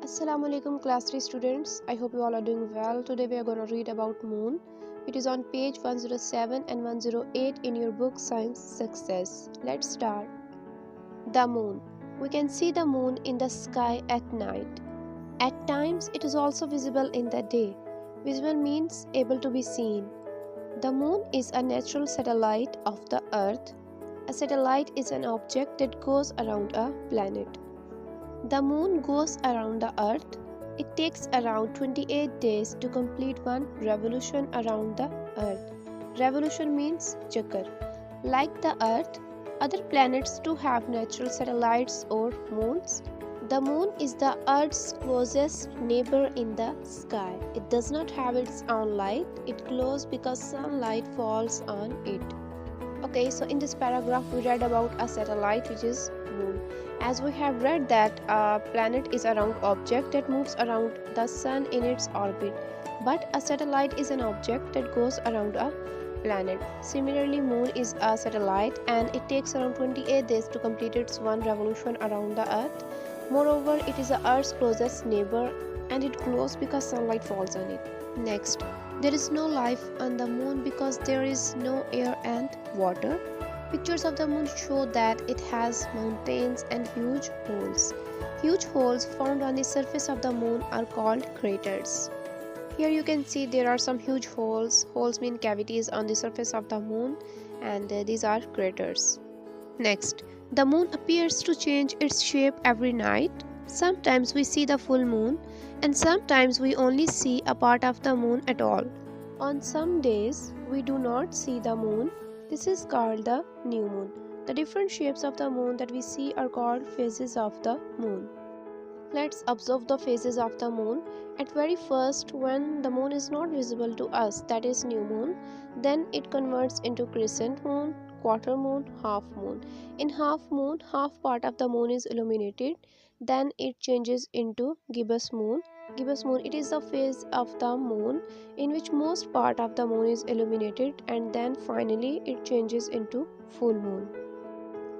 Assalamualaikum class 3 students. I hope you all are doing well. Today we are going to read about moon. It is on page 107 and 108 in your book Science Success. Let's start. The moon. We can see the moon in the sky at night. At times it is also visible in the day. Visible means able to be seen. The moon is a natural satellite of the earth. A satellite is an object that goes around a planet. The moon goes around the earth. It takes around 28 days to complete one revolution around the earth. Revolution means chakra. Like the earth, other planets too have natural satellites or moons. The moon is the earth's closest neighbor in the sky. It does not have its own light. It glows because sunlight falls on it. Okay, so in this paragraph we read about a satellite which is moon. As we have read that a planet is a round object that moves around the sun in its orbit, but a satellite is an object that goes around a planet. Similarly, moon is a satellite and it takes around 28 days to complete its one revolution around the earth. Moreover, it is the earth's closest neighbor and it glows because sunlight falls on it. Next, there is no life on the moon because there is no air and water. Pictures of the moon show that it has mountains and huge holes. Huge holes found on the surface of the moon are called craters. Here you can see there are some huge holes. Holes mean cavities on the surface of the moon, and these are craters. Next, the moon appears to change its shape every night. Sometimes we see the full moon, and sometimes we only see a part of the moon at all. On some days, we do not see the moon. This is called the new moon. The different shapes of the moon that we see are called phases of the moon. Let's observe the phases of the moon. At very first, when the moon is not visible to us, that is new moon, then it converts into crescent moon, quarter moon, half moon. In half moon, half part of the moon is illuminated. Then it changes into gibbous moon. Gibbous moon, it is the phase of the moon in which most part of the moon is illuminated, and then finally it changes into full moon.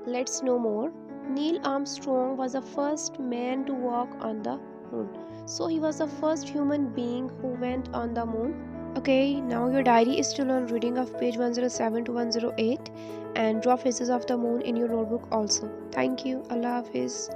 Let's know more. Neil Armstrong was the first man to walk on the moon. So he was the first human being who went on the moon. Okay, now your diary is still on reading of page 107 to 108 and draw phases of the moon in your notebook also. Thank you. Allah Hafiz.